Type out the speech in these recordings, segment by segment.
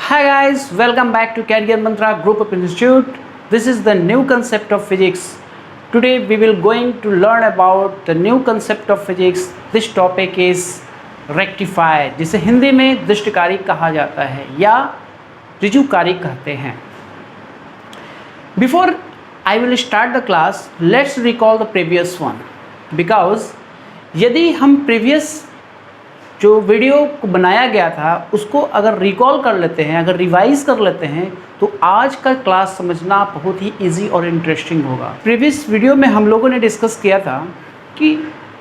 Hi guys, welcome back to Career Mantra Group of Institute. This is the new concept of physics. Today we will going to learn about the new concept of physics. This topic is rectifier, जिसे हिंदी में दृष्टकारी कहा जाता है या ऋजुकारी कहते हैं. Before I will start the class, let's recall the previous one because यदि हम previous जो वीडियो को बनाया गया था उसको अगर रिकॉल कर लेते हैं, अगर रिवाइज कर लेते हैं तो आज का क्लास समझना बहुत ही इजी और इंटरेस्टिंग होगा. प्रीवियस वीडियो में हम लोगों ने डिस्कस किया था कि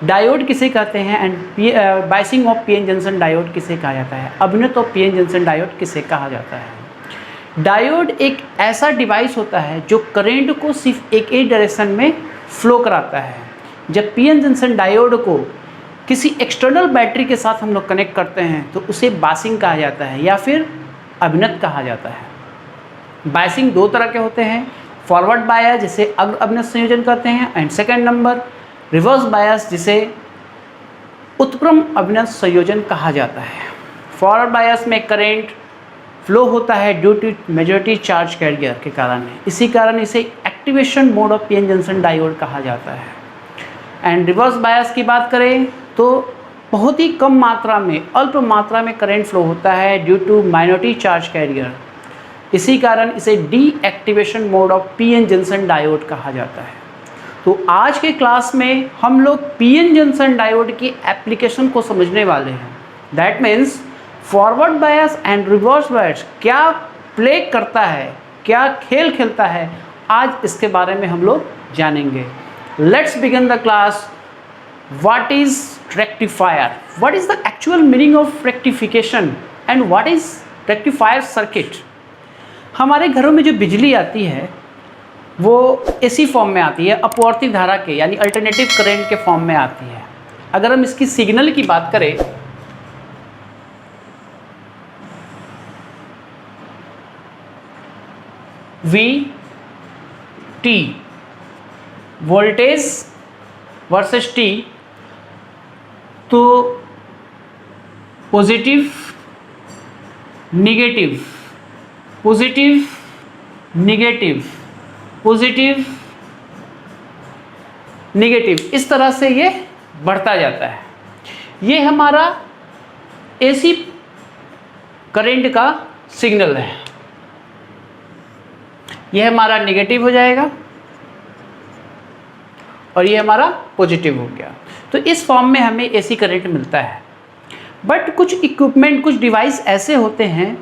डायोड किसे कहते हैं and biasing of PN junction diode किसे कहा जाता है, अभिन्नत ऑफ पीएन जंक्शन डायोड किसे कहा जाता है. डायोड एक ऐसा डिवाइस होता है जो करेंट को सिर्फ एक ही डायरेक्शन में फ्लो कराता है. जब पीएन जंक्शन डायोड को किसी एक्सटर्नल बैटरी के साथ हम लोग कनेक्ट करते हैं तो उसे बाइसिंग कहा जाता है या फिर अभिन्नत कहा जाता है. बाइसिंग दो तरह के होते हैं, फॉरवर्ड बायस जिसे अभिन्नत संयोजन कहते हैं and second number reverse bias जिसे उत्क्रम अभिन्नत संयोजन कहा जाता है. फॉरवर्ड बायस में करंट फ्लो होता है due to majority charge carrier के कारण, इसी कारण इसे activation mode of PN junction diode कहा जाता है. एंड रिवर्स बायस की बात करें तो बहुत ही कम मात्रा में, अल्प मात्रा में करंट फ्लो होता है due to minority charge carrier, इसी कारण इसे deactivation mode of PN junction diode कहा जाता है. तो आज के क्लास में हम लोग पीएन जंक्शन डायोड की एप्लीकेशन को समझने वाले हैं. That means forward bias and reverse bias क्या प्ले करता है, क्या खेल खेलता है, आज इसके बारे में हम लोग जानेंगे. Let's begin the class. What is rectifier? What is the actual meaning of rectification and what is rectifier circuit? हमारे घरों में जो बिजली आती है वो एसी फॉर्म में आती है, अपवर्ती धारा के यानी अल्टरनेटिव करंट के फॉर्म में आती है. अगर हम इसकी सिग्नल की बात करें VT वोल्टेज वर्सेस T, तो positive negative, positive negative, positive negative, इस तरह से ये बढ़ता जाता है. ये हमारा एसी करंट का सिग्नल है. ये हमारा निगेटिव हो जाएगा और ये हमारा पॉजिटिव हो गया. तो इस फॉर्म में हमें एसी करंट मिलता है. बट कुछ इक्विपमेंट, कुछ डिवाइस ऐसे होते हैं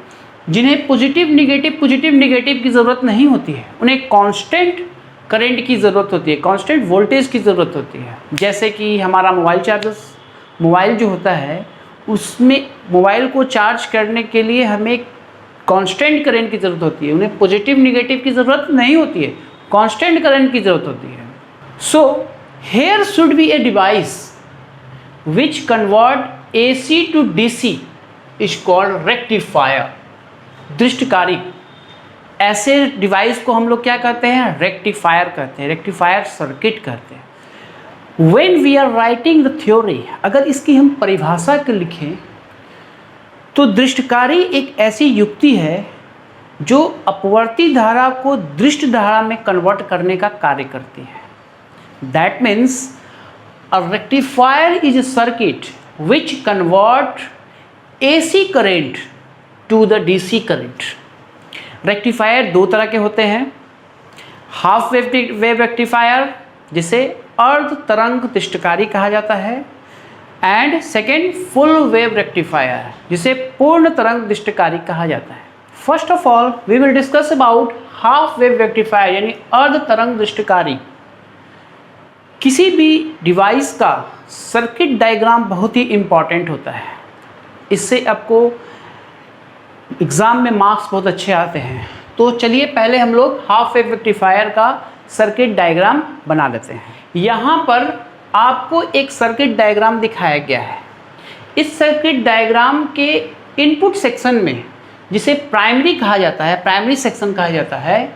जिन्हें पॉजिटिव निगेटिव की ज़रूरत नहीं होती है. उन्हें कांस्टेंट करंट की ज़रूरत होती है, कांस्टेंट वोल्टेज की ज़रूरत होती है. जैसे कि हमारा मोबाइल चार्जर्स, मोबाइल जो होता है उसमें मोबाइल को चार्ज करने के लिए हमें कांस्टेंट करंट की ज़रूरत होती है. उन्हें पॉजिटिव निगेटिव की ज़रूरत नहीं होती है, कांस्टेंट करंट की ज़रूरत होती है. So here should be a device which convert AC to DC is called rectifier. दृष्टकारी. ऐसे डिवाइस को हम लोग क्या कहते हैं? रेक्टिफायर कहते हैं, रेक्टिफायर सर्किट कहते हैं. When we are writing the theory, अगर इसकी हम परिभाषा के लिखें तो दृष्टकारी एक ऐसी युक्ति है जो अपवर्ती धारा को दृष्ट धारा में कन्वर्ट करने का कार्य करती है. That means a rectifier is a circuit which convert AC current to the DC current. Rectifier दो तरह के होते हैं. हाफ वेव रेक्टिफायर जिसे अर्ध तरंग दृष्टकारी कहा जाता है and second full wave rectifier जिसे पूर्ण तरंग दृष्टकारी कहा जाता है. First of all we will discuss about half wave rectifier यानी अर्ध तरंग दृष्टकारी. किसी भी डिवाइस का सर्किट डायग्राम बहुत ही इम्पॉर्टेंट होता है. इससे आपको एग्ज़ाम में मार्क्स बहुत अच्छे आते हैं. तो चलिए पहले हम लोग हाफ वेव रेक्टिफायर का सर्किट डायग्राम बना लेते हैं. यहाँ पर आपको एक सर्किट डायग्राम दिखाया गया है. इस सर्किट डायग्राम के इनपुट सेक्शन में, जिसे प्राइमरी कहा जाता है, प्राइमरी सेक्शन कहा जाता है,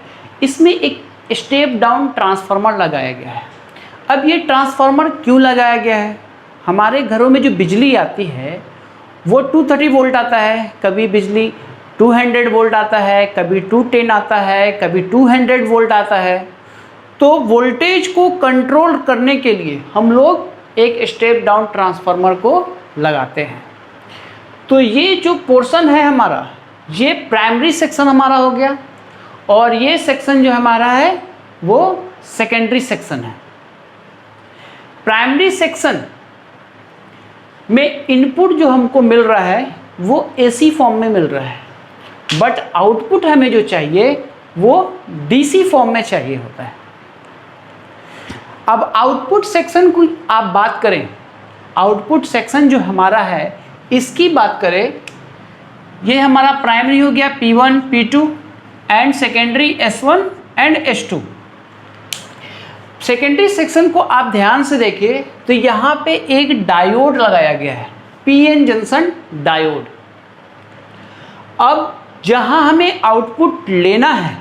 इसमें एक स्टेप डाउन ट्रांसफार्मर लगाया गया है. अब ये ट्रांसफार्मर क्यों लगाया गया है? हमारे घरों में जो बिजली आती है वो 230 वोल्ट आता है, कभी बिजली 200 वोल्ट आता है, कभी 210 आता है, कभी 200 वोल्ट आता है। तो वोल्टेज को कंट्रोल करने के लिए हम लोग एक स्टेप डाउन ट्रांसफार्मर को लगाते हैं। तो ये जो पोर्शन है हमारा, ये प्राइमरी सेक्शन हमारा हो गया, और ये सेक्शन जो हमारा है वो सेकेंडरी सेक्शन है। प्राइमरी सेक्शन में इनपुट जो हमको मिल रहा है वो एसी फॉर्म में मिल रहा है, बट आउटपुट हमें जो चाहिए वो डीसी फॉर्म में चाहिए होता है। अब आउटपुट सेक्शन की आप बात करें, आउटपुट सेक्शन जो हमारा है इसकी बात करें, ये हमारा प्राइमरी हो गया P1 P2 and secondary S1 and S2। Secondary section को आप ध्यान से देखिए तो यहाँ पे एक डायोड लगाया गया है, पीएन जंक्शन डायोड। अब जहाँ हमें आउटपुट लेना है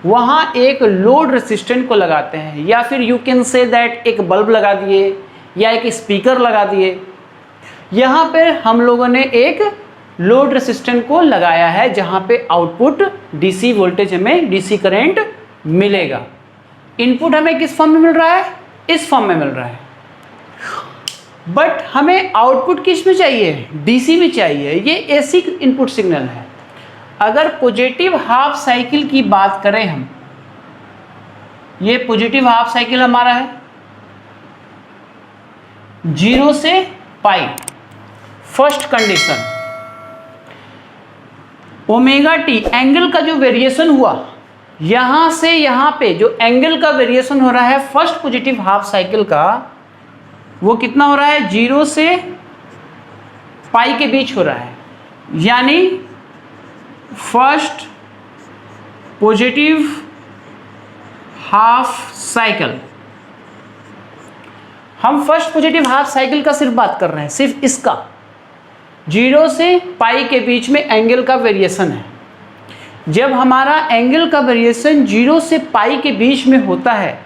वहाँ एक लोड रेसिस्टेंट को लगाते हैं, या फिर यू कैन से दैट एक बल्ब लगा दिए या एक स्पीकर लगा दिए। यहाँ पर हम लोगों ने एक लोड रेसिस्टेंट को लगाया है जहाँ पे आउटपुट डीसी वोल्टेज हमें डीसी करंट मिलेगा। इनपुट हमें किस फॉर्म में मिल रहा है? इस फॉर्म में मिल रहा है, बट हमें आउटपुट किस में चाहिए? डीसी में चाहिए। ये एसी इनपुट सिग्नल है। अगर पॉजिटिव हाफ साइकिल की बात करें हम, ये पॉजिटिव हाफ साइकिल हमारा है 0 से pi. First condition, omega T angle का जो वेरिएशन हुआ, यहां से यहां पे जो एंगल का वेरिएशन हो रहा है फर्स्ट पॉजिटिव हाफ साइकिल का, वो कितना हो रहा है? 0 से पाई के बीच हो रहा है। यानी फर्स्ट पॉजिटिव हाफ साइकिल, हम फर्स्ट पॉजिटिव हाफ साइकिल का सिर्फ बात कर रहे हैं, सिर्फ इसका 0 से पाई के बीच में एंगल का वेरिएशन है। जब हमारा एंगल का वेरिएशन 0 से पाई के बीच में होता है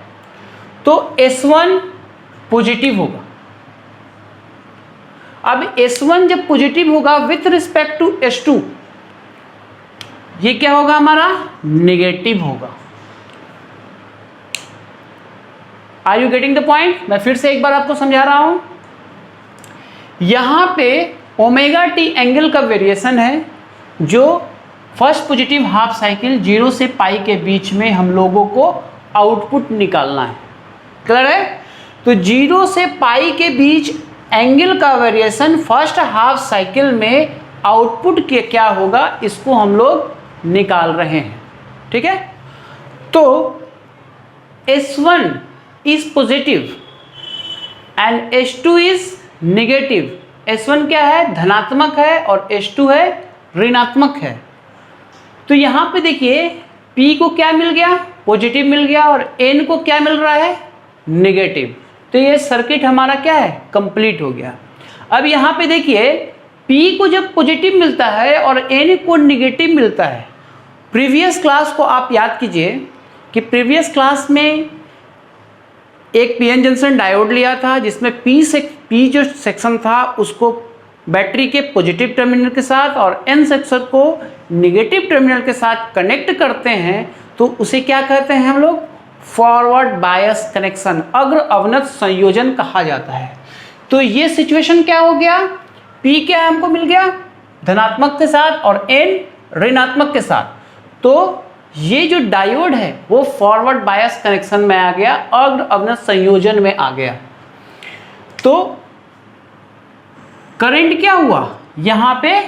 तो S1 पॉजिटिव होगा। अब S1 जब पॉजिटिव होगा विथ रिस्पेक्ट टू S2, ये क्या होगा? हमारा नेगेटिव होगा। Are you getting the point? मैं फिर से एक बार आपको समझा रहा हूं। यहां पे ओमेगा टी एंगल का वेरिएशन है, जो फर्स्ट पॉजिटिव हाफ साइकिल 0 से पाई के बीच में हम लोगों को आउटपुट निकालना है। क्लियर है? तो 0 से पाई के बीच एंगल का वेरिएशन फर्स्ट हाफ साइकिल में आउटपुट के क्या होगा, इसको हम लोग निकाल रहे हैं। ठीक है? तो S1 is positive and S2 is negative. S1 क्या है? धनात्मक है, और S2 है ऋणात्मक है। तो यहां पे देखिए P को क्या मिल गया? पॉजिटिव मिल गया, और N को क्या मिल रहा है? नेगेटिव। तो ये सर्किट हमारा क्या है? कंप्लीट हो गया। अब यहां पे देखिए P को जब पॉजिटिव मिलता है और N को नेगेटिव मिलता है, प्रीवियस क्लास को आप याद कीजिए कि प्रीवियस क्लास में एक पीएन जंक्शन डायोड लिया था, जिसमें P जो सेक्शन था उसको बैटरी के पॉजिटिव टर्मिनल के साथ और N सेक्शन को नेगेटिव टर्मिनल के साथ कनेक्ट करते हैं, तो उसे क्या कहते हैं हम लोग? फॉरवर्ड बायस कनेक्शन, अग्र अवनत संयोजन कहा जाता है। तो ये सिचुएशन क्या हो गया? P क्या हमको मिल गया? धनात्मक के साथ, और N ऋणात्मक के साथ। तो ये जो डायोड है वो फॉरवर्ड बायस कनेक्शन में आ गया, अग्र अवनत संयोजन में आ गया। तो करंट क्या हुआ? यहां पे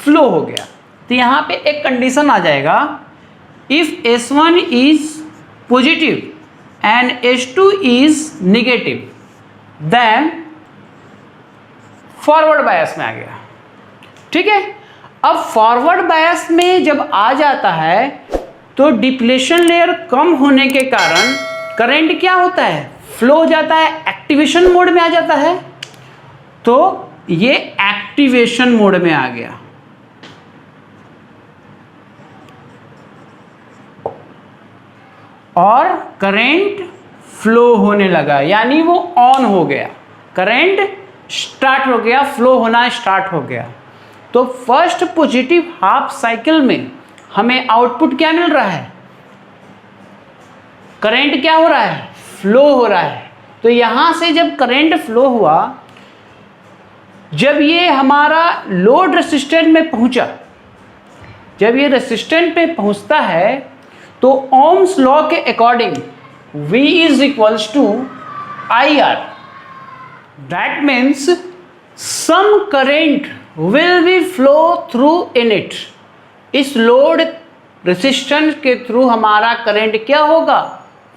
फ्लो हो गया। तो यहां पे एक कंडीशन आ जाएगा, if S1 is positive and S2 is negative, then forward bias में आ गया। ठीक है? अब फॉरवर्ड बायस में जब आ जाता है तो डिप्लेशन लेयर कम होने के कारण करंट क्या होता है? फ्लो हो जाता है, एक्टिवेशन मोड में आ जाता है। तो ये एक्टिवेशन मोड में आ गया। और करंट फ्लो होने लगा, यानी वो ऑन हो गया, करंट स्टार्ट हो गया, फ्लो होना स्टार्ट हो गया। तो फर्स्ट पॉजिटिव हाफ साइकिल में हमें आउटपुट क्या मिल रहा है, करंट क्या हो रहा है, फ्लो हो रहा है। तो यहां से जब करंट फ्लो हुआ, जब ये हमारा लोड रेसिस्टेंट में पहुंचा, जब ये रेसिस्टेंट पे पहुंचता है तो ओम्स लॉ के according V is equals to IR, that means some current will be flow through in it. इस लोड रेसिस्टेंस के थ्रू हमारा करंट क्या होगा,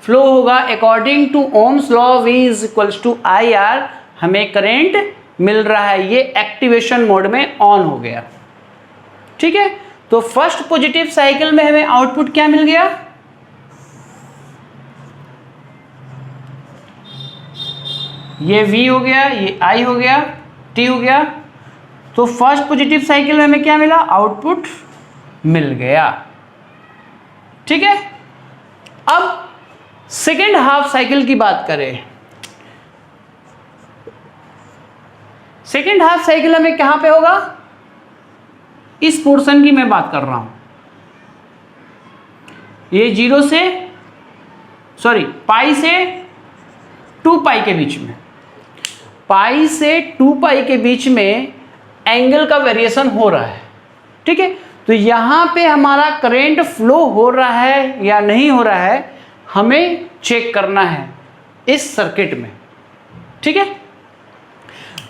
फ्लो होगा। According to Ohm's law V is equals to IR हमें current मिल रहा है। ये एक्टिवेशन मोड में ऑन हो गया, ठीक है। तो फर्स्ट पॉजिटिव साइकिल में हमें आउटपुट क्या मिल गया, ये V हो गया, ये I हो गया, T हो गया। तो फर्स्ट पॉजिटिव साइकिल में हमें क्या मिला, आउटपुट मिल गया, ठीक है। अब सेकेंड हाफ साइकिल की बात करें, सेकेंड हाफ साइकिल हमें कहां पे होगा, इस पोर्शन की मैं बात कर रहा हूं, ये 0 से पाई से 2 पाई के बीच में, पाई से 2 पाई के बीच में एंगल का वेरिएशन हो रहा है, ठीक है। तो यहां पे हमारा करंट फ्लो हो रहा है या नहीं हो रहा है, हमें चेक करना है इस सर्किट में, ठीक है।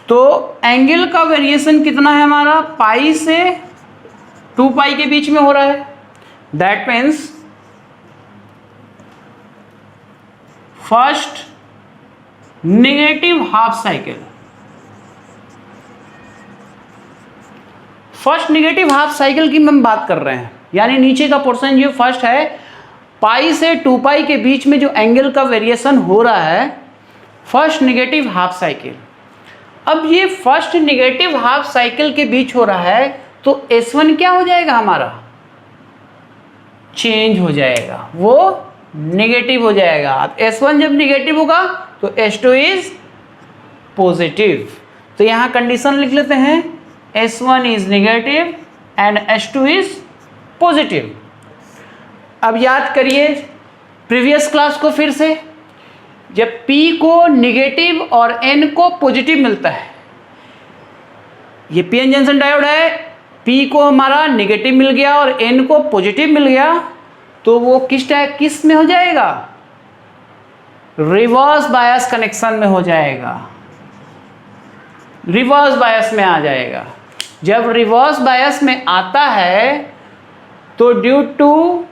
तो एंगल का वेरिएशन कितना है हमारा, पाई से 2 पाई के बीच में हो रहा है। That means first negative half cycle, first negative half cycle की हम बात कर रहे हैं, यानी नीचे का पोर्शन जो फर्स्ट है, पाई से 2 पाई के बीच में जो एंगल का वेरिएशन हो रहा है, फर्स्ट नेगेटिव हाफ साइकिल। अब ये फर्स्ट नेगेटिव हाफ साइकिल के बीच हो रहा है, तो S1 क्या हो जाएगा हमारा, चेंज हो जाएगा, वो नेगेटिव हो जाएगा। S1 जब नेगेटिव होगा तो S2 इज पॉजिटिव। तो यहां कंडीशन लिख लेते हैं, S1 is negative and S2 is positive. अब याद करिए प्रीवियस क्लास को फिर से, जब P को नेगेटिव और N को पॉजिटिव मिलता है, ये PN जंक्शन डायोड है, P को हमारा नेगेटिव मिल गया और N को पॉजिटिव मिल गया, तो वो किस में हो जाएगा, रिवर्स बायस कनेक्शन में हो जाएगा, रिवर्स बायस में आ जाएगा। जब रिवर्स बायस में आता है तो ड्यू टू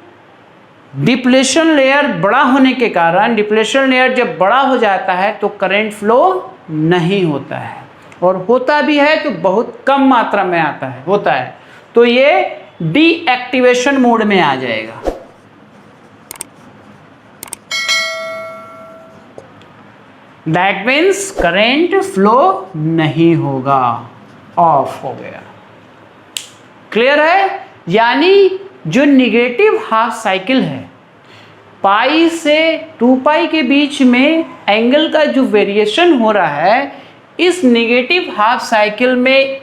डिप्लेशन लेयर बड़ा होने के कारण, डिप्लेशन लेयर जब बड़ा हो जाता है तो करंट फ्लो नहीं होता है, और होता भी है तो बहुत कम मात्रा में होता है, तो ये डीएक्टिवेशन मोड में आ जाएगा। दैट मीन्स करंट फ्लो नहीं होगा, ऑफ हो गया। क्लियर है, यानी जो नेगेटिव हाफ साइकिल है, पाई से 2 पाई के बीच में एंगल का जो वेरिएशन हो रहा है, इस नेगेटिव हाफ साइकिल में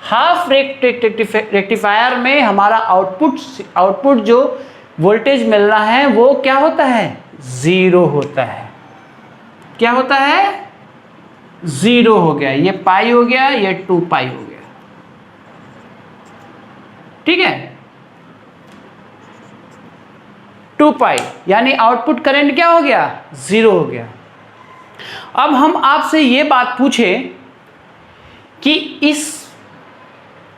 हाफ रेक्टिफायर में हमारा आउटपुट जो वोल्टेज मिल रहा है वो क्या होता है, 0 होता है। क्या होता है, 0 हो गया, ये पाई हो गया, ये 2 पाई हो गया, ठीक है। 2 पाई यानी आउटपुट करंट क्या हो गया, 0 हो गया। अब हम आपसे ये बात पूछें कि इस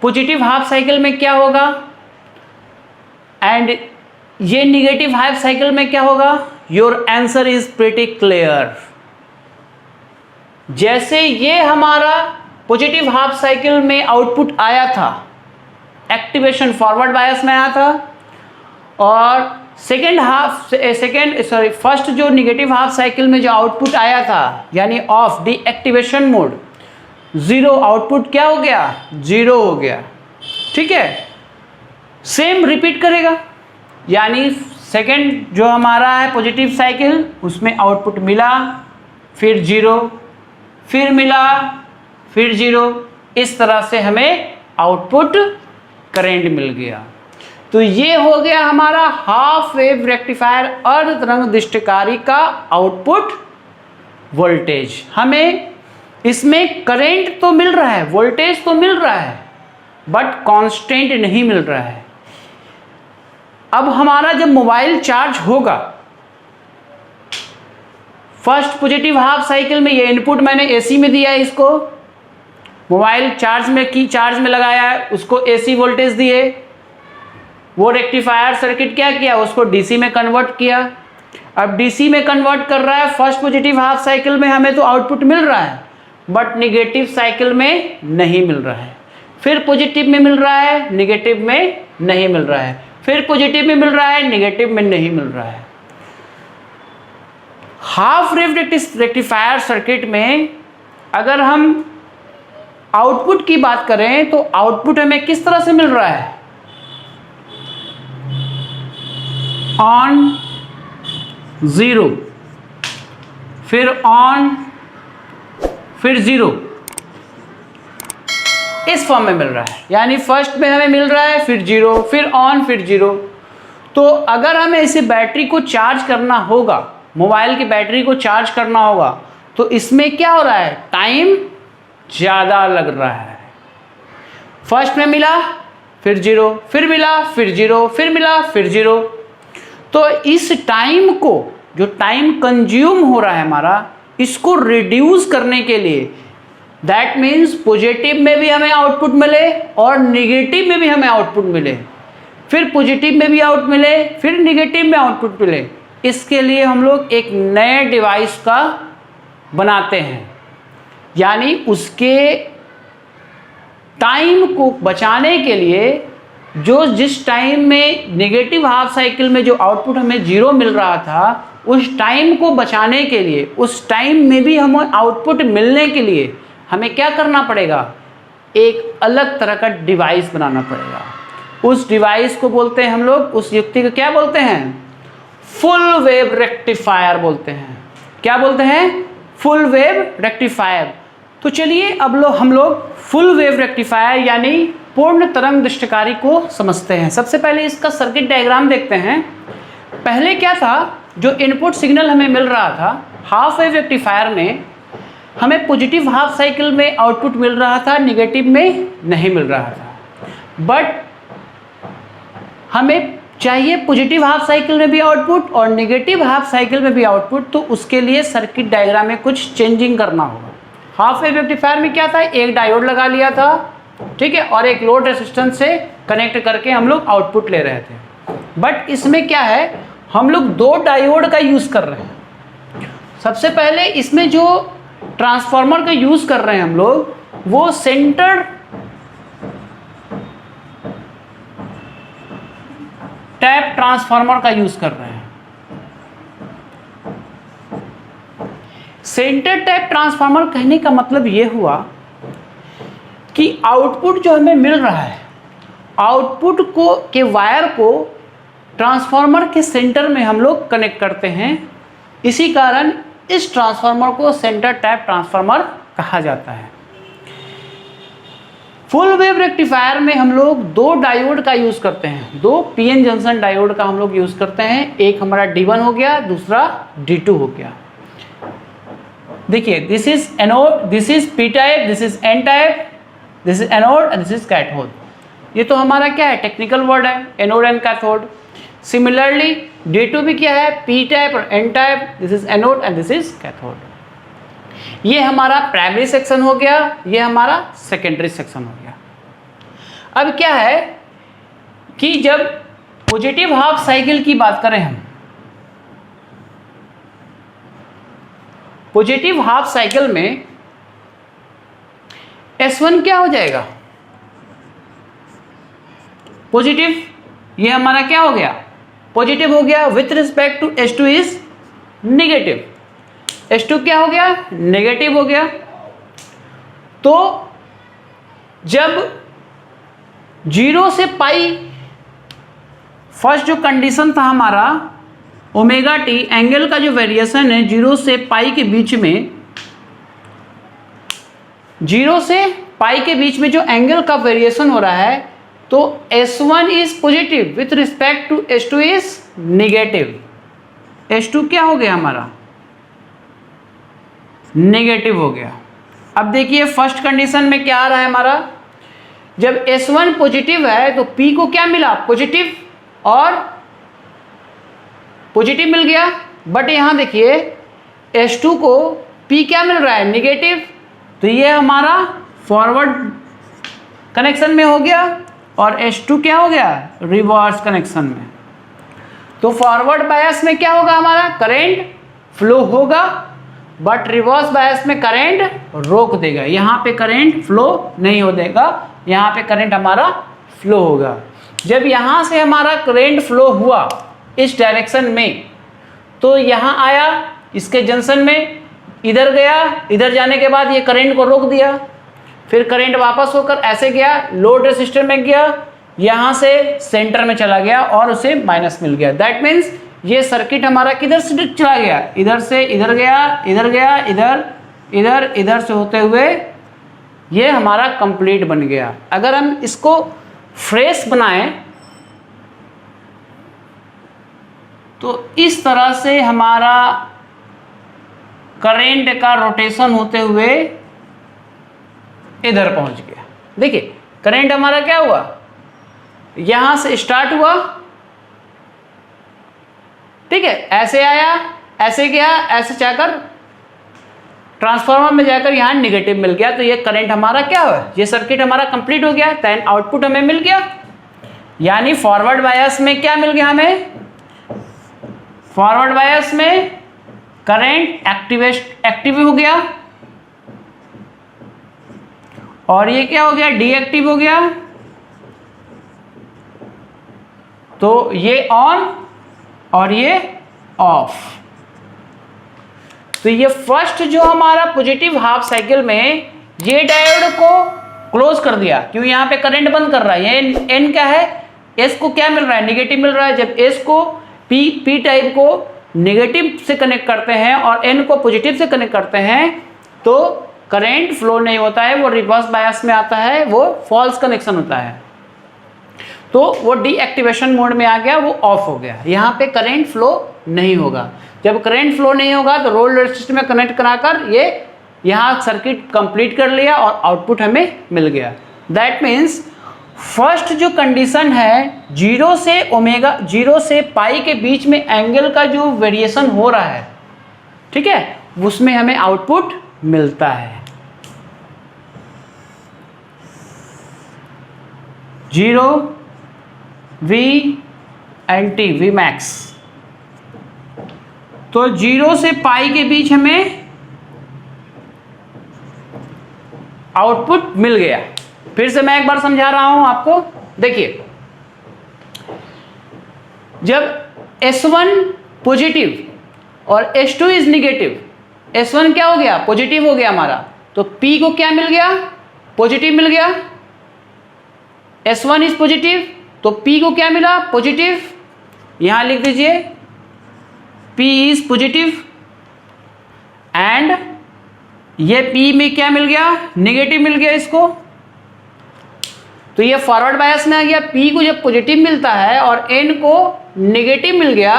पॉजिटिव हाफ साइकिल में क्या होगा एंड ये नेगेटिव हाफ साइकिल में क्या होगा। Your answer is pretty clear. जैसे ये हमारा पॉजिटिव हाफ साइकिल में आउटपुट आया था, एक्टिवेशन फॉरवर्ड बायस में आया था, और फर्स्ट जो नेगेटिव हाफ साइकिल में जो आउटपुट आया था यानी ऑफ डीएक्टिवेशन मोड, 0 आउटपुट क्या हो गया, 0 हो गया, ठीक है। सेम रिपीट करेगा, यानी सेकेंड जो हमारा है पॉजिटिव साइकिल, उसमें आउटपुट मिला, फिर 0, फिर मिला, फिर 0, इस तरह से हमें आउटपुट करंट मिल गया। तो ये हो गया हमारा हाफ वेव रेक्टिफायर अर्ध तरंग दृष्टिकारी का आउटपुट वोल्टेज। हमें इसमें करंट तो मिल रहा है, वोल्टेज तो मिल रहा है, बट कांस्टेंट नहीं मिल रहा है। अब हमारा जब मोबाइल चार्ज होगा, फर्स्ट पॉजिटिव हाफ साइकिल में ये इनपुट मैंने एसी में दिया है, इसको मोबाइल चार्ज में लगाया है, उसको एसी वोल्टेज दिए, वो रेक्टिफायर सर्किट क्या किया, उसको डीसी में कन्वर्ट किया। अब डीसी में कन्वर्ट कर रहा है, फर्स्ट पॉजिटिव हाफ साइकिल में हमें तो आउटपुट मिल रहा है, बट निगेटिव साइकिल में नहीं मिल रहा है। फिर पॉजिटिव में मिल रहा है, निगेटिव में नहीं मिल रहा है, फिर पॉजिटिव में मिल रहा है, निगेटिव में नहीं मिल रहा है। हाफ वेव रेक्टिफायर सर्किट में अगर हम आउटपुट की बात करें तो आउटपुट हमें किस तरह से मिल रहा है, ऑन 0, फिर ऑन, फिर 0, इस फॉर्म में मिल रहा है। यानी फर्स्ट में हमें मिल रहा है, फिर 0, फिर ऑन, फिर 0। तो अगर हमें इसे बैटरी को चार्ज करना होगा, मोबाइल की बैटरी को चार्ज करना होगा, तो इसमें क्या हो रहा है, टाइम ज़्यादा लग रहा है। फर्स्ट में मिला, फिर 0, फिर मिला, फिर 0, फिर मिला, फिर 0। तो इस टाइम को, जो टाइम कंज्यूम हो रहा है हमारा, इसको रिड्यूस करने के लिए, दैट मीन्स पॉजिटिव में भी हमें आउटपुट मिले और निगेटिव में भी हमें आउटपुट मिले, फिर पॉजिटिव में भी आउटपुट मिले, फिर निगेटिव में आउटपुट मिले, इसके लिए हम लोग एक नए डिवाइस का बनाते हैं। यानी उसके टाइम को बचाने के लिए, जो जिस टाइम में नेगेटिव हाफ साइकिल में जो आउटपुट हमें 0 मिल रहा था, उस टाइम को बचाने के लिए, उस टाइम में भी हमें आउटपुट मिलने के लिए हमें क्या करना पड़ेगा, एक अलग तरह का डिवाइस बनाना पड़ेगा। उस डिवाइस को बोलते हैं हम लोग, उस युक्ति को क्या बोलते हैं, फुल वेव रेक्टिफायर बोलते हैं। क्या बोलते हैं, फुल वेव रेक्टिफायर। तो चलिए अब हम लोग फुल वेव रेक्टिफायर यानी पूर्ण तरंग दृष्टिकारी को समझते हैं। सबसे पहले इसका सर्किट डायग्राम देखते हैं। पहले क्या था, जो इनपुट सिग्नल हमें मिल रहा था हाफ वेव रेक्टिफायर में, हमें पॉजिटिव हाफ साइकिल में आउटपुट मिल रहा था, निगेटिव में नहीं मिल रहा था। बट हमें चाहिए पॉजिटिव हाफ साइकिल में भी आउटपुट और नेगेटिव हाफ साइकिल में भी आउटपुट, तो उसके लिए सर्किट डायग्राम में कुछ चेंजिंग करना होगा। हाफ वेव रेक्टिफायर में क्या था, एक डायोड लगा लिया था, ठीक है, और एक लोड रेजिस्टेंस से कनेक्ट करके हम लोग आउटपुट ले रहे थे। बट इसमें क्या है, हम लोग 2 डायोड का यूज़ कर रहे हैं। सबसे पहले इसमें जो ट्रांसफार्मर का यूज़ कर रहे हैं हम लोग, वो सेंटर टैप ट्रांसफार्मर का यूज़ कर रहे हैं। सेंटर टैप ट्रांसफार्मर कहने का मतलब ये हुआ कि आउटपुट जो हमें मिल रहा है, आउटपुट को के वायर को ट्रांसफार्मर के सेंटर में हम लोग कनेक्ट करते हैं। इसी कारण इस ट्रांसफार्मर को सेंटर टैप ट्रांसफार्मर कहा जाता है। फुल वेव रेक्टिफायर में हम लोग 2 डायोड का यूज़ करते हैं, 2 पीएन जंक्शन डायोड का हम लोग यूज़ करते हैं। एक हमारा D1 हो गया, दूसरा D2 हो गया। देखिए, this is anode, this is P type, this is N type, this is anode and this is cathode. ये तो हमारा क्या है, टेक्निकल वर्ड है, anode and cathode. Similarly D2 भी क्या है, पी टाइप और N type, this is anode and this is cathode. ये हमारा प्राइमरी सेक्शन हो गया, ये हमारा सेकेंडरी सेक्शन हो गया। अब क्या है कि जब पॉजिटिव हाफ साइकिल की बात करें हम, पॉजिटिव हाफ साइकिल में S1 क्या हो जाएगा, पॉजिटिव, ये हमारा क्या हो गया, पॉजिटिव हो गया। With respect to S2 is negative, S2 क्या हो गया, नेगेटिव हो गया। तो जब 0 से पाई, फर्स्ट जो कंडीशन था हमारा ओमेगा टी, एंगल का जो वेरिएशन है 0 से पाई के बीच में, 0 से पाई के बीच में जो एंगल का वेरिएशन हो रहा है, तो S1 is positive with respect to S2 is negative. S2 क्या हो गया हमारा, नेगेटिव हो गया। अब देखिए फर्स्ट कंडीशन में क्या आ रहा है हमारा, जब S1 पॉजिटिव है तो P को क्या मिला, पॉजिटिव, और पॉजिटिव मिल गया। बट यहां देखिए S2 को P क्या मिल रहा है, नेगेटिव, तो ये हमारा फॉरवर्ड कनेक्शन में हो गया और S2 क्या हो गया, रिवर्स कनेक्शन में। तो फॉरवर्ड बायस में क्या होगा, हमारा करंट फ्लो होगा, बट रिवर्स बायस में करंट रोक देगा। यहाँ पे करंट फ्लो नहीं हो देगा, यहाँ पे करंट हमारा फ्लो होगा। जब यहाँ से हमारा करंट फ्लो हुआ इस डायरेक्शन में, तो यहाँ आया इसके जंक्शन में, इधर गया, इधर जाने के बाद ये करंट को रोक दिया, फिर करंट वापस होकर ऐसे गया, लोड रेसिस्टर में गया, यहाँ से सेंटर में चला गया और उसे माइनस मिल गया। दैट मीन्स ये सर्किट हमारा किधर से चला गया, इधर से इधर गया, इधर गया, इधर, इधर, इधर से होते हुए ये हमारा कंप्लीट बन गया। अगर हम इसको फ्रेश बनाएं तो इस तरह से हमारा करंट का रोटेशन होते हुए इधर पहुंच गया। देखिए करंट हमारा क्या हुआ, यहां से स्टार्ट हुआ, ठीक है, ऐसे आया, ऐसे गया, ऐसे जाकर ट्रांसफार्मर में जाकर यहां नेगेटिव मिल गया, तो ये करंट हमारा क्या हुआ, ये सर्किट हमारा कंप्लीट हो गया। देन आउटपुट हमें मिल गया, यानी फॉरवर्ड बायस में क्या मिल गया हमें, फॉरवर्ड बायस में करंट एक्टिव हो गया, और ये क्या हो गया, डीएक्टिव हो गया। तो ये ऑन और ये ऑफ। तो ये फर्स्ट जो हमारा पॉजिटिव हाफ साइकिल में ये डायोड को क्लोज कर दिया, क्यों, यहां पे करंट बंद कर रहा है। ये एन क्या है, एस को क्या मिल रहा है, नेगेटिव मिल रहा है। जब एस को पी टाइप को नेगेटिव से कनेक्ट करते हैं और एन को पॉजिटिव से कनेक्ट करते हैं, तो करंट फ्लो नहीं होता है, वो रिवर्स बायस में आता है, वो फॉल्स कनेक्शन होता है, तो वो डीएक्टिवेशन मोड में आ गया, वो ऑफ हो गया। यहाँ पे करंट फ्लो नहीं होगा। जब करंट फ्लो नहीं होगा तो लोड रेसिस्टर में कनेक्ट कराकर ये यहाँ सर्किट कंप्लीट कर लिया और आउटपुट हमें मिल गया। दैट मीन्स फर्स्ट जो कंडीशन है, जीरो से पाई के बीच में एंगल का जो वेरिएशन हो रहा है, ठीक है, उसमें हमें आउटपुट मिलता है। 0 V and T V max, तो 0 से पाई के बीच हमें आउटपुट मिल गया। फिर से मैं एक बार समझा रहा हूं आपको, देखिए जब S1 पॉजिटिव और S2 इज निगेटिव, S1 क्या हो गया, पॉजिटिव हो गया हमारा, तो P को क्या मिल गया, पॉजिटिव मिल गया। S1 इज पॉजिटिव तो P को क्या मिला, पॉजिटिव, यहां लिख दीजिए P इज पॉजिटिव, एंड ये P में क्या मिल गया, नेगेटिव मिल गया इसको, तो ये फॉरवर्ड बायस में आ गया। P को जब पॉजिटिव मिलता है और N को नेगेटिव मिल गया,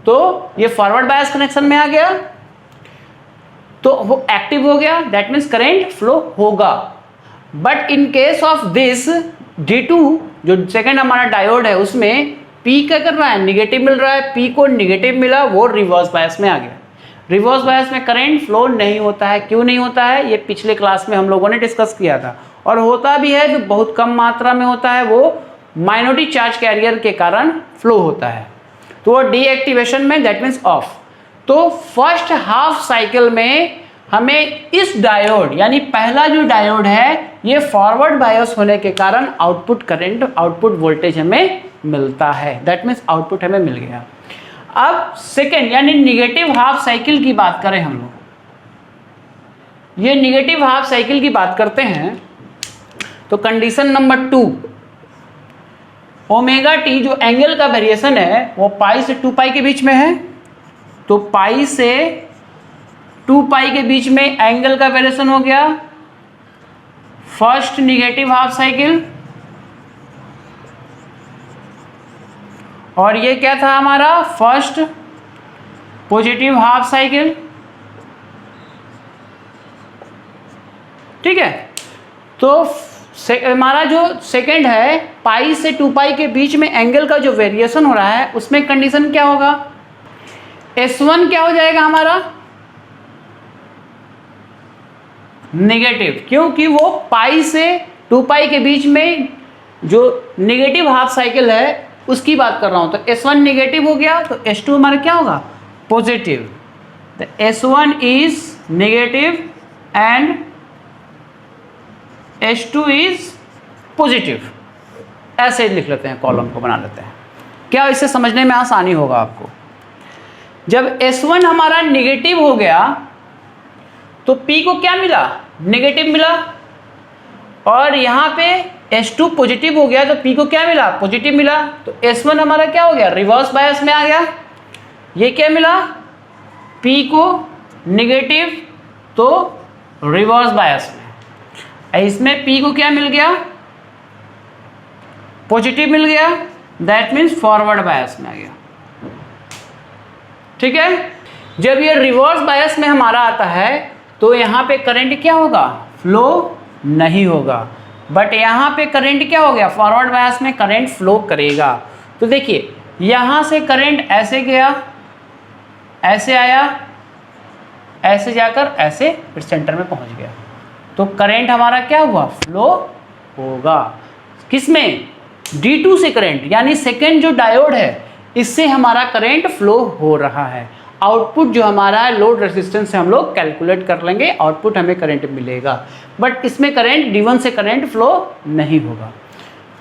तो ये फॉरवर्ड बायस कनेक्शन में आ गया, तो वो एक्टिव हो गया। दैट मीन्स करंट फ्लो होगा। But in case of this D2 जो सेकंड हमारा डायोड है, उसमें P क्या कर रहा है, निगेटिव मिल रहा है, P को निगेटिव मिला, वो रिवर्स बायस में आ गया। रिवर्स बायस में करंट फ्लो नहीं होता है। क्यों नहीं होता है, ये पिछले क्लास में हम लोगों ने डिस्कस किया था। और होता भी है तो बहुत कम मात्रा में होता है, वो माइनॉरिटी चार्ज कैरियर के कारण फ्लो होता है, तो वो डीएक्टिवेशन में, दैट मीन्स ऑफ। तो फर्स्ट हाफ साइकिल में हमें इस डायोड, यानी पहला जो डायोड है, ये फॉरवर्ड बायस होने के कारण आउटपुट करंट, आउटपुट वोल्टेज हमें मिलता है। दैट मीन्स आउटपुट हमें मिल गया। अब सेकेंड यानी निगेटिव हाफ साइकिल की बात करें हम लोग, ये निगेटिव हाफ साइकिल की बात करते हैं, तो कंडीशन नंबर 2, ओमेगा टी जो एंगल का वेरिएशन है वो पाई से 2 पाई के बीच में है, तो पाई से 2 पाई के बीच में एंगल का वेरिएशन हो गया फर्स्ट निगेटिव हाफ साइकिल, और ये क्या था हमारा फर्स्ट पॉजिटिव हाफ साइकिल। ठीक है, तो हमारा जो सेकंड है पाई से 2 पाई के बीच में एंगल का जो वेरिएशन हो रहा है उसमें कंडीशन क्या होगा, S1 क्या हो जाएगा हमारा नेगेटिव, क्योंकि वो पाई से 2 पाई के बीच में जो नेगेटिव हाफ साइकिल है उसकी बात कर रहा हूं। तो S1 नेगेटिव हो गया तो S2 हमारा क्या होगा पॉजिटिव। तो S1 is negative and H2 is positive, ऐसे लिख लेते हैं, कॉलम को बना लेते हैं। क्या इससे समझने में आसानी होगा आपको। जब S1 हमारा नेगेटिव हो गया तो P को क्या मिला नेगेटिव मिला, और यहाँ पे H2 पॉजिटिव हो गया तो P को क्या मिला पॉजिटिव मिला। तो S1 हमारा क्या हो गया रिवर्स बायस में आ गया। ये क्या मिला P को नेगेटिव तो रिवर्स बायस में, इसमें P को क्या मिल गया पॉजिटिव मिल गया, दैट मीन्स फॉरवर्ड बायस में आ गया। ठीक है, जब ये रिवर्स बायस में हमारा आता है तो यहाँ पे करंट क्या होगा फ्लो नहीं होगा, बट यहाँ पे करंट क्या हो गया फॉरवर्ड बायस में करंट फ्लो करेगा। तो देखिए यहाँ से करंट ऐसे गया, ऐसे आया, ऐसे जाकर ऐसे फिर सेंटर में पहुँच गया, तो करंट हमारा क्या हुआ फ्लो होगा। किसमें D2 से करंट, यानी सेकेंड जो डायोड है इससे हमारा करंट फ्लो हो रहा है। आउटपुट जो हमारा है लोड रेजिस्टेंस से हम लोग कैलकुलेट कर लेंगे, आउटपुट हमें करंट मिलेगा, बट इसमें करंट D1 से करंट फ्लो नहीं होगा।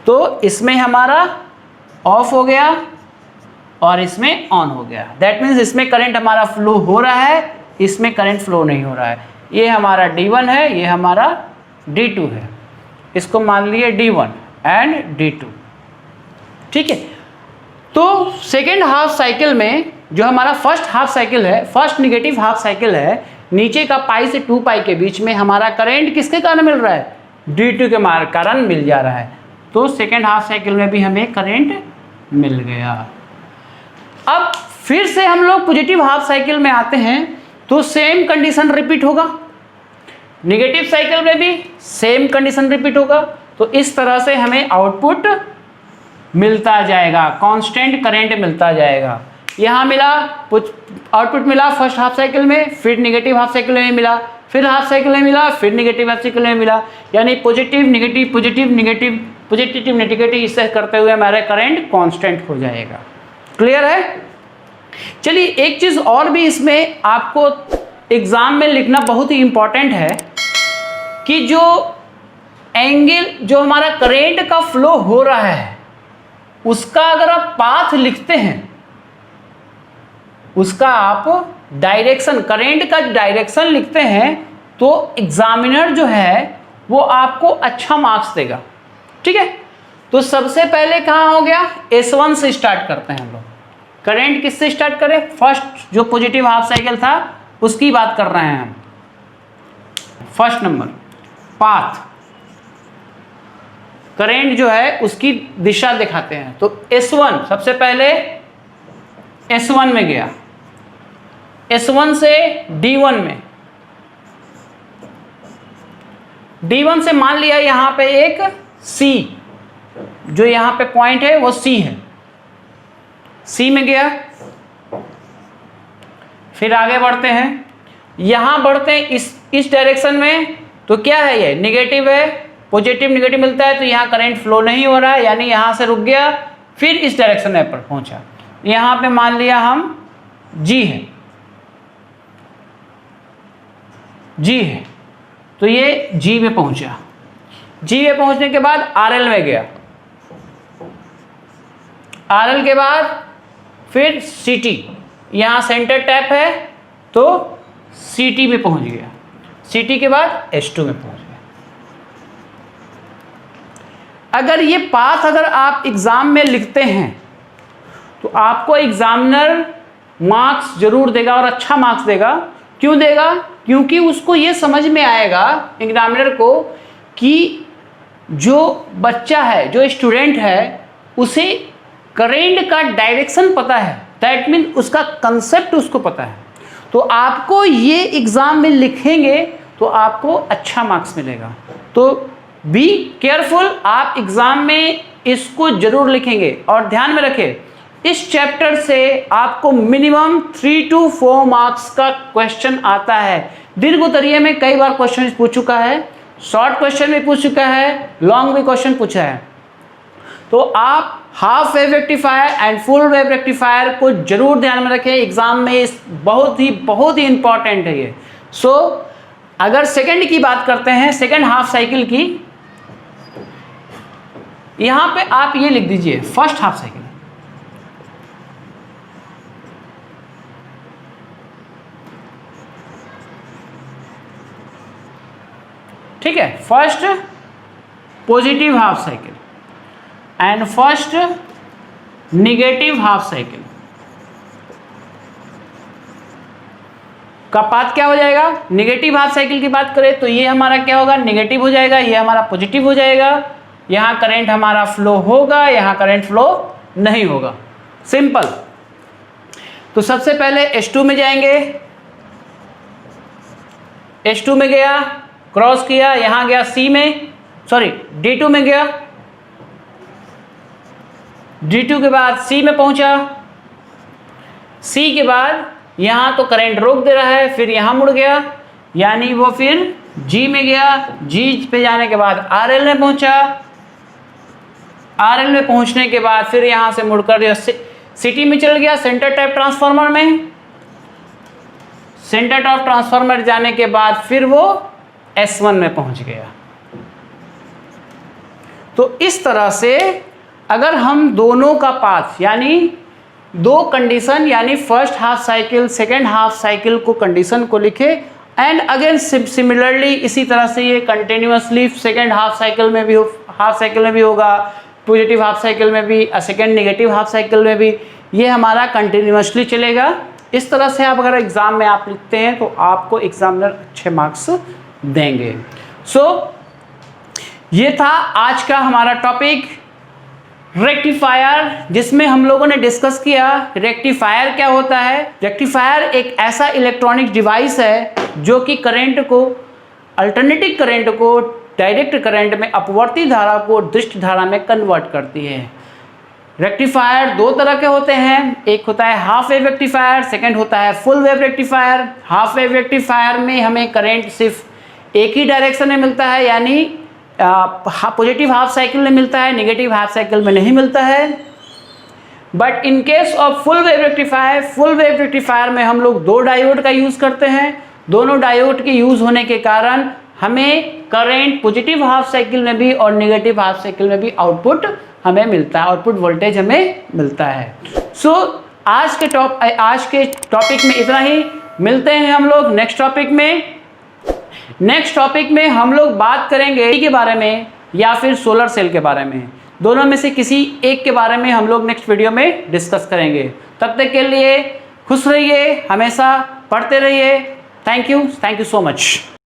तो इसमें हमारा ऑफ हो गया और इसमें ऑन हो गया, दैट मीन्स इसमें करंट हमारा फ्लो हो रहा है, इसमें करंट फ्लो नहीं हो रहा है। ये हमारा D1 है, ये हमारा D2 है, इसको मान लिए D1 एंड D2। ठीक है, तो सेकेंड हाफ साइकिल में जो हमारा फर्स्ट हाफ साइकिल है, फर्स्ट निगेटिव हाफ साइकिल है, नीचे का पाई से 2 पाई के बीच में हमारा करंट किसके कारण मिल रहा है D2 के कारण मिल जा रहा है। तो सेकेंड हाफ साइकिल में भी हमें करंट मिल गया। अब फिर से हम लोग पॉजिटिव हाफ साइकिल में आते हैं तो सेम कंडीशन रिपीट होगा, नेगेटिव साइकिल में भी सेम कंडीशन रिपीट होगा। तो इस तरह से हमें आउटपुट मिलता जाएगा, कांस्टेंट करंट मिलता जाएगा। यहाँ मिला आउटपुट मिला फर्स्ट हाफ साइकिल में, फिर नेगेटिव हाफ साइकिल में मिला, फिर हाफ साइकिल में मिला, फिर नेगेटिव हाफ साइकिल में मिला, यानी positive negative positive negative positive negative इससे करते हुए हमारा करंट कांस्टेंट हो जाएगा। क्लियर है। चलिए एक चीज़ और भी इसमें आपको एग्जाम में लिखना बहुत ही इंपॉर्टेंट है कि जो एंगल जो हमारा करंट का फ्लो हो रहा है उसका अगर आप पाथ लिखते हैं, उसका आप डायरेक्शन करंट का डायरेक्शन लिखते हैं तो एग्जामिनर जो है वो आपको अच्छा मार्क्स देगा। ठीक है, तो सबसे पहले कहाँ हो गया S1 से स्टार्ट करते हैं हम लोग। करंट किससे स्टार्ट करें, फर्स्ट जो पॉजिटिव हाफ साइकिल था उसकी बात कर रहे हैं हम। फर्स्ट नंबर पाथ, करंट जो है उसकी दिशा दिखाते हैं। तो S1 सबसे पहले S1 में गया, S1 से D1 में, D1 से मान लिया यहाँ पे एक C, जो यहाँ पे पॉइंट है वो C है, C में गया। फिर आगे बढ़ते हैं, यहाँ बढ़ते हैं इस डायरेक्शन में, तो क्या है ये नेगेटिव है, पॉजिटिव नेगेटिव मिलता है, तो यहाँ करंट फ्लो नहीं हो रहा है, यानी यहाँ से रुक गया। फिर इस डायरेक्शन में पर पहुँचा, यहाँ पे मान लिया हम G है, G है, तो ये G में पहुँचा। G में पहुँचने के बाद RL में गया, RL के बाद फिर CT, यहाँ सेंटर टैप है तो CT में पहुँच गया, CT के बाद H2 में पहुँच गया। अगर ये पाथ अगर आप एग्ज़ाम में लिखते हैं तो आपको एग्जामिनर मार्क्स जरूर देगा और अच्छा मार्क्स देगा। क्यों देगा, क्योंकि उसको ये समझ में आएगा एग्जामिनर को कि जो बच्चा है, जो स्टूडेंट है, उसे करेंट का डायरेक्शन पता है, दैट मीन उसका कंसेप्ट उसको पता है, तो आपको ये एग्ज़ाम में लिखेंगे तो आपको अच्छा मार्क्स मिलेगा। तो बी केयरफुल, आप एग्ज़ाम में इसको ज़रूर लिखेंगे। और ध्यान में रखें, इस चैप्टर से आपको मिनिमम 3 to 4 मार्क्स का क्वेश्चन आता है। दीर्घ उत्तरीय में कई बार क्वेश्चन पूछ चुका है, शॉर्ट क्वेश्चन भी पूछ चुका है, लॉन्ग भी क्वेश्चन पूछा है। तो आप half wave rectifier and full wave rectifier को जरूर ध्यान में रखें एग्जाम में, इस बहुत ही इंपॉर्टेंट है ये। सो अगर सेकंड की बात करते हैं, सेकंड हाफ साइकिल की, यहां पे आप ये लिख दीजिए फर्स्ट हाफ साइकिल। ठीक है, first positive half cycle and first negative half cycle का पाथ क्या हो जाएगा। निगेटिव हाफ साइकिल की बात करें तो ये हमारा क्या होगा, निगेटिव हो जाएगा, ये हमारा पॉजिटिव हो जाएगा। यहां करंट हमारा फ्लो होगा, यहां करंट फ्लो नहीं होगा, सिंपल। तो सबसे पहले H2 में जाएंगे, H2 में गया, क्रॉस किया, यहां गया C में, सॉरी D2 में गया, D2 के बाद C में पहुंचा, C के बाद यहां तो करंट रोक दे रहा है, फिर यहां मुड़ गया, यानी वो फिर G में गया, G पे जाने के बाद RL में पहुंचा, RL में पहुंचने के बाद फिर यहां से मुड़कर सिटी में चल गया, सेंटर टाइप ट्रांसफार्मर में। सेंटर टाइप ट्रांसफार्मर जाने के बाद फिर वो S1 में पहुंच गया। तो इस तरह से अगर हम दोनों का पाथ, यानी दो कंडीशन, यानी first half cycle second half cycle को कंडीशन को लिखे, एंड अगेन सिमिलरली इसी तरह से ये कंटिन्यूअसली सेकेंड हाफ साइकिल में भी हाफ साइकिल में भी होगा, पॉजिटिव हाफ साइकिल में भी, सेकेंड नेगेटिव हाफ साइकिल में भी, ये हमारा कंटिन्यूअसली चलेगा। इस तरह से आप अगर एग्जाम में आप लिखते हैं तो आपको एग्जामिनर अच्छे मार्क्स देंगे। सो ये था आज का हमारा टॉपिक रेक्टिफायर, जिसमें हम लोगों ने डिस्कस किया रेक्टिफायर क्या होता है। रेक्टिफायर एक ऐसा इलेक्ट्रॉनिक डिवाइस है जो कि करंट को, अल्टरनेटिव करंट को डायरेक्ट करंट में, अपवर्ती धारा को दृष्ट धारा में कन्वर्ट करती है। रेक्टिफायर दो तरह के होते हैं, एक होता है हाफ वेव रेक्टिफायर, सेकंड होता है full wave rectifier. Half wave rectifier में हमें करंट सिर्फ एक ही डायरेक्शन में मिलता है, यानी पॉजिटिव हाफ साइकिल में मिलता है, नेगेटिव हाफ साइकिल में नहीं मिलता है। But in case of full wave rectifier में हम लोग दो डायोड का यूज़ करते हैं। दोनों डायोड के यूज़ होने के कारण हमें करंट पॉजिटिव हाफ साइकिल में भी और नेगेटिव हाफ साइकिल में भी आउटपुट हमें मिलता है, आउटपुट वोल्टेज हमें मिलता है। सो आज के टॉपिक में इतना ही। मिलते हैं हम लोग नेक्स्ट टॉपिक में। नेक्स्ट टॉपिक में हम लोग बात करेंगे के बारे में या फिर सोलर सेल के बारे में, दोनों में से किसी एक के बारे में हम लोग नेक्स्ट वीडियो में डिस्कस करेंगे। तब तक के लिए खुश रहिए, हमेशा पढ़ते रहिए। Thank you so much.